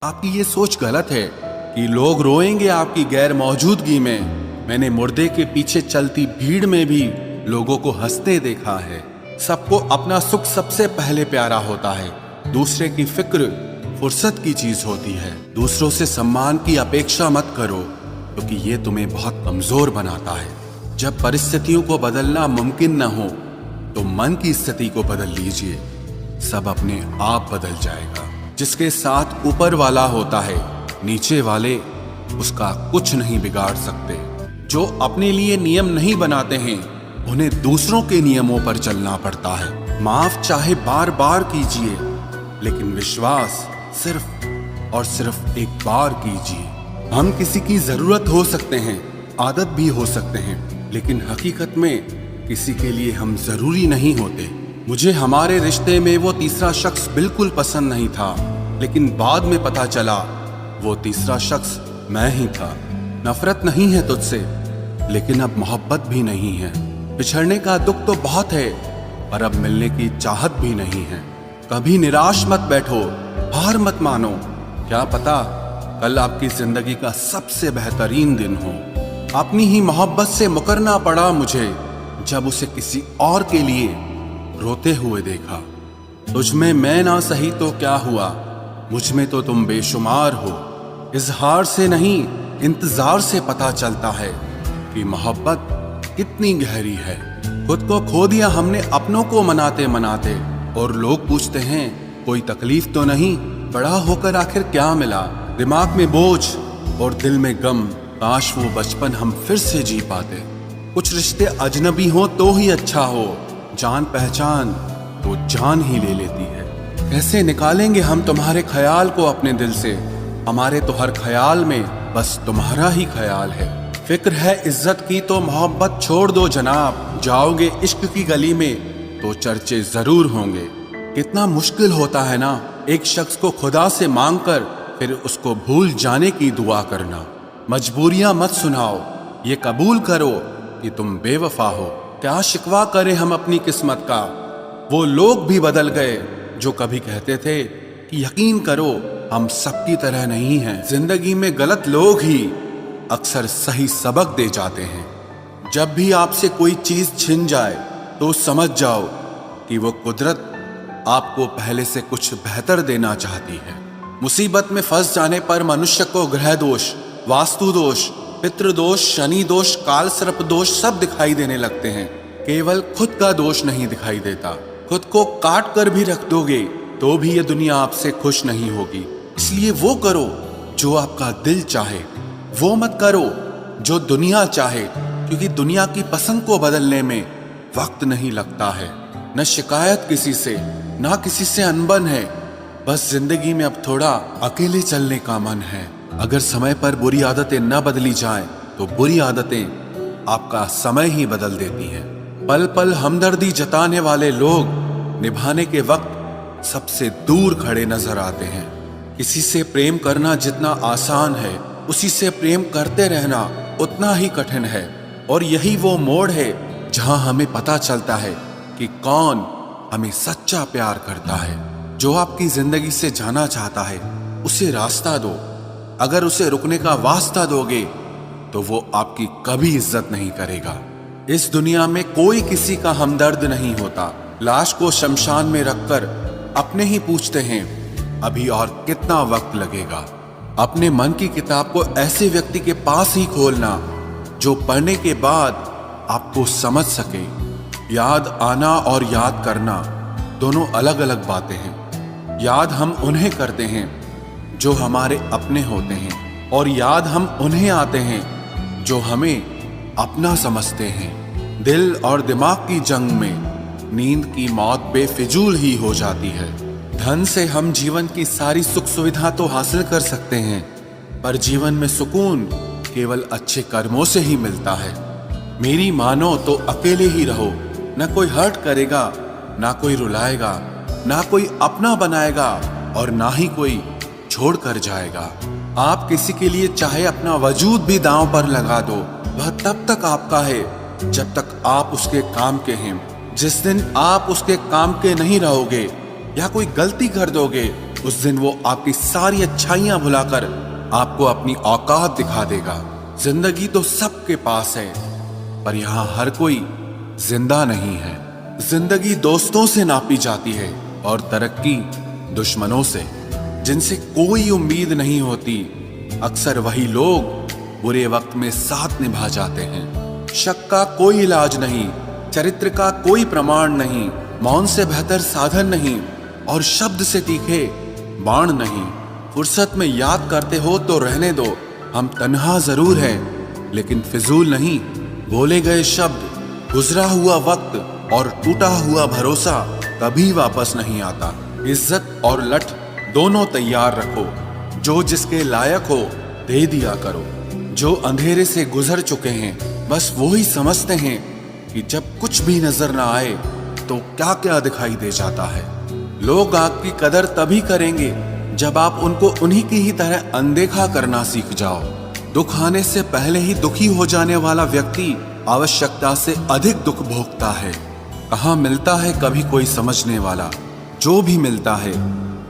आपकी ये सोच गलत है कि लोग रोएंगे आपकी गैर मौजूदगी में। मैंने मुर्दे के पीछे चलती भीड़ में भी लोगों को हंसते देखा है। सबको अपना सुख सबसे पहले प्यारा होता है। दूसरे की फिक्र फुर्सत की चीज होती है। दूसरों से सम्मान की अपेक्षा मत करो, क्योंकि ये तुम्हें बहुत कमजोर बनाता है। जब परिस्थितियों को बदलना मुमकिन न हो तो मन की स्थिति को बदल लीजिए, सब अपने आप बदल जाएगा। जिसके साथ ऊपर वाला होता है, नीचे वाले उसका कुछ नहीं बिगाड़ सकते। जो अपने लिए नियम नहीं बनाते हैं, उन्हें दूसरों के नियमों पर चलना पड़ता है। माफ चाहे बार बार कीजिए, लेकिन विश्वास सिर्फ और सिर्फ एक बार कीजिए। हम किसी की जरूरत हो सकते हैं, आदत भी हो सकते हैं, लेकिन हकीकत में किसी के लिए हम जरूरी नहीं होते। मुझे हमारे रिश्ते में वो तीसरा शख्स बिल्कुल पसंद नहीं था, लेकिन बाद में पता चला वो तीसरा शख्स मैं ही था। नफरत नहीं है तुझसे, लेकिन अब मोहब्बत भी नहीं है। बिछड़ने का दुख तो बहुत है, पर अब मिलने की चाहत भी नहीं है। कभी निराश मत बैठो, हार मत मानो। क्या पता कल आपकी जिंदगी का सबसे बेहतरीन दिन हो। अपनी ही मोहब्बत से मुकरना पड़ा मुझे, जब उसे किसी और के लिए रोते हुए देखा। तुझ में मैं ना सही तो क्या हुआ, मुझ में तो तुम बेशुमार हो। इजहार से नहीं, इंतजार से पता चलता है कि मोहब्बत कितनी गहरी है। खुद को खो दिया हमने अपनों को मनाते मनाते, और लोग पूछते हैं कोई तकलीफ तो नहीं। बड़ा होकर आखिर क्या मिला, दिमाग में बोझ और दिल में गम। काश वो बचपन हम फिर से जी पाते। कुछ रिश्ते अजनबी हो तो ही अच्छा हो, जान पहचान तो जान ही ले लेती है। कैसे निकालेंगे हम तुम्हारे ख्याल को अपने दिल से, हमारे तो हर ख्याल में बस तुम्हारा ही ख्याल है। फिक्र है इज्जत की तो मोहब्बत छोड़ दो जनाब, जाओगे इश्क की गली में तो चर्चे जरूर होंगे। कितना मुश्किल होता है ना एक शख्स को खुदा से मांग कर फिर उसको भूल जाने की दुआ करना। मजबूरियां मत सुनाओ, ये कबूल करो कि तुम बेवफा हो। क्या शिकवा करें हम अपनी किस्मत का, वो लोग भी बदल गए जो कभी कहते थे कि यकीन करो हम सबकी तरह नहीं हैं। जिंदगी में गलत लोग ही अक्सर सही सबक दे जाते हैं। जब भी आपसे कोई चीज छिन जाए तो समझ जाओ कि वो कुदरत आपको पहले से कुछ बेहतर देना चाहती है। मुसीबत में फंस जाने पर मनुष्य को ग्रह दोष, वास्तु दोष, पितृ दोष, शनि दोष, काल सर्प दोष सब दिखाई देने लगते हैं। केवल खुद का दोष नहीं दिखाई देता। खुद को काट कर भी रख दोगे तो भी ये दुनिया आपसे खुश नहीं होगी। इसलिए वो करो जो आपका दिल चाहे, वो मत करो जो दुनिया चाहे, क्योंकि दुनिया की पसंद को बदलने में वक्त नहीं लगता है। न शिकायत किसी से, ना किसी से अनबन है, बस जिंदगी में अब थोड़ा अकेले चलने का मन है। अगर समय पर बुरी आदतें न बदली जाएं, तो बुरी आदतें आपका समय ही बदल देती हैं। पल पल हमदर्दी जताने वाले लोग निभाने के वक्त सबसे दूर खड़े नजर आते हैं। किसी से प्रेम करना जितना आसान है, उसी से प्रेम करते रहना उतना ही कठिन है। और यही वो मोड़ है जहां हमें पता चलता है कि कौन हमें सच्चा प्यार करता है। जो आपकी जिंदगी से जाना चाहता है, उसे रास्ता दो। अगर उसे रुकने का वास्ता दोगे तो वो आपकी कभी इज्जत नहीं करेगा। इस दुनिया में कोई किसी का हमदर्द नहीं होता। लाश को शमशान में रखकर अपने ही पूछते हैं अभी और कितना वक्त लगेगा। अपने मन की किताब को ऐसे व्यक्ति के पास ही खोलना जो पढ़ने के बाद आपको समझ सके। याद आना और याद करना दोनों अलग अलग बातें हैं। याद हम उन्हें करते हैं जो हमारे अपने होते हैं, और याद हम उन्हें आते हैं जो हमें अपना समझते हैं। दिल और दिमाग की जंग में नींद की मौत बेफिजूल ही हो जाती है। धन से हम जीवन की सारी सुख सुविधा तो हासिल कर सकते हैं, पर जीवन में सुकून केवल अच्छे कर्मों से ही मिलता है। मेरी मानो तो अकेले ही रहो, ना कोई हर्ट करेगा, ना कोई रुलाएगा, ना कोई अपना बनाएगा, और ना ही कोई छोड़ कर जाएगा। आप किसी के लिए चाहे अपना वजूद भी दांव पर लगा दो, वह तब तक आपका है जब तक आप उसके काम के हैं। जिस दिन आप उसके काम के नहीं रहोगे या कोई गलती कर दोगे, उस दिन वो आपकी सारी अच्छाइयां भुलाकर आपको अपनी औकात दिखा देगा। जिंदगी तो सबके पास है, पर यहाँ हर कोई जिंदा नहीं है। जिंदगी दोस्तों से नापी जाती है और तरक्की दुश्मनों से, जिनसे कोई उम्मीद नहीं होती। अक्सर वही लोग बुरे वक्त में साथ निभा जाते हैं। शक का कोई इलाज नहीं, चरित्र का कोई प्रमाण नहीं, मौन से बेहतर साधन नहीं और शब्द से तीखे बाण नहीं। फुर्सत में याद करते हो तो रहने दो, हम तन्हा जरूर हैं लेकिन फिजूल नहीं। बोले गए शब्द, गुजरा हुआ वक्त और टूटा हुआ भरोसा कभी वापस नहीं आता। इज्जत और लठ दोनों तैयार रखो, जो जिसके लायक हो दे दिया करो। जो अंधेरे से गुजर चुके हैं बस वो ही समझते हैं कि जब कुछ भी नजर ना आए तो क्या क्या दिखाई दे जाता है। लोग आपकी कदर तभी करेंगे जब आप उनको उन्हीं की ही तरह अनदेखा करना सीख जाओ। दुख आने से पहले ही दुखी हो जाने वाला व्यक्ति आवश्यकता से अधिक दुख भोगता है। कहाँ मिलता है कभी कोई समझने वाला, जो भी मिलता है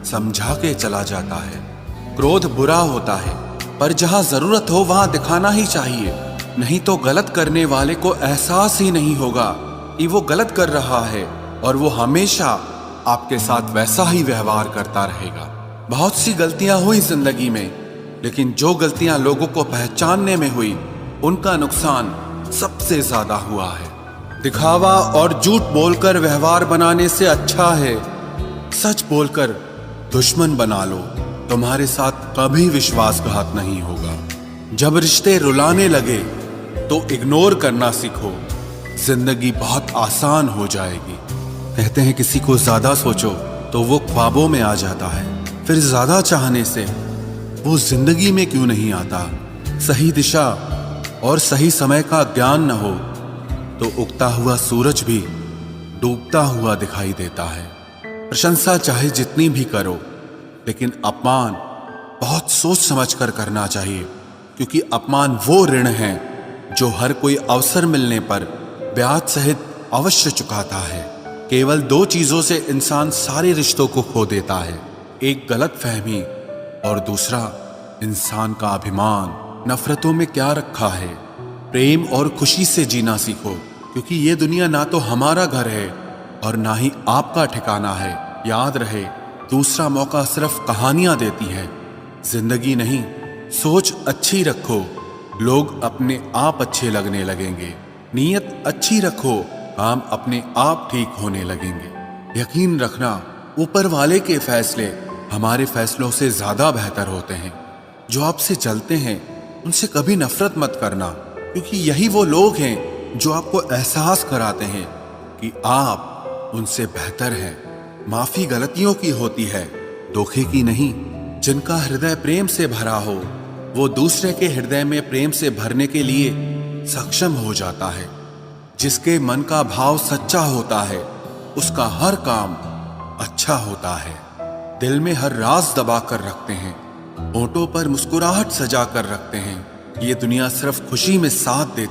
समझा के चला जाता है। क्रोध बुरा होता है, पर जहाँ जरूरत हो वहां दिखाना ही चाहिए, नहीं तो गलत करने वाले को एहसास ही नहीं होगा कि वो गलत कर रहा है और वो हमेशा आपके साथ वैसा ही व्यवहार करता रहेगा। बहुत सी गलतियां हुई जिंदगी में, लेकिन जो गलतियां लोगों को पहचानने में हुई उनका नुकसान सबसे ज्यादा हुआ है। दिखावा और झूठ बोलकर व्यवहार बनाने से अच्छा है सच बोलकर दुश्मन बना लो, तुम्हारे साथ कभी विश्वासघात नहीं होगा। जब रिश्ते रुलाने लगे तो इग्नोर करना सीखो, जिंदगी बहुत आसान हो जाएगी। कहते हैं किसी को ज्यादा सोचो तो वो ख्वाबों में आ जाता है, फिर ज्यादा चाहने से वो जिंदगी में क्यों नहीं आता। सही दिशा और सही समय का ज्ञान न हो तो उगता हुआ सूरज भी डूबता हुआ दिखाई देता है। प्रशंसा चाहे जितनी भी करो, लेकिन अपमान बहुत सोच समझ कर करना चाहिए, क्योंकि अपमान वो ऋण है जो हर कोई अवसर मिलने पर ब्याज सहित अवश्य चुकाता है। केवल दो चीजों से इंसान सारे रिश्तों को खो देता है, एक गलत फहमी और दूसरा इंसान का अभिमान। नफरतों में क्या रखा है, प्रेम और खुशी से जीना सीखो, क्योंकि ये दुनिया ना तो हमारा घर है और ना ही आपका ठिकाना है। याद रहे, दूसरा मौका सिर्फ कहानियां देती है, जिंदगी नहीं। सोच अच्छी रखो, लोग अपने आप अच्छे लगने लगेंगे। नीयत अच्छी रखो, काम अपने आप ठीक होने लगेंगे। यकीन रखना, ऊपर वाले के फैसले हमारे फैसलों से ज्यादा बेहतर होते हैं। जो आपसे चलते हैं उनसे कभी नफरत मत करना, क्योंकि यही वो लोग हैं जो आपको एहसास कराते हैं कि आप उनसे बेहतर हैं। माफी गलतियों की होती है, धोखे की नहीं। जिनका हृदय प्रेम से भरा हो वो दूसरे के हृदय में प्रेम से भरने के लिए सक्षम हो जाता है। जिसके मन का भाव सच्चा होता है उसका हर काम अच्छा होता है। दिल में हर राज दबा कर रखते हैं, होठों पर मुस्कुराहट सजा कर रखते हैं। ये दुनिया सिर्फ खुशी में साथ देती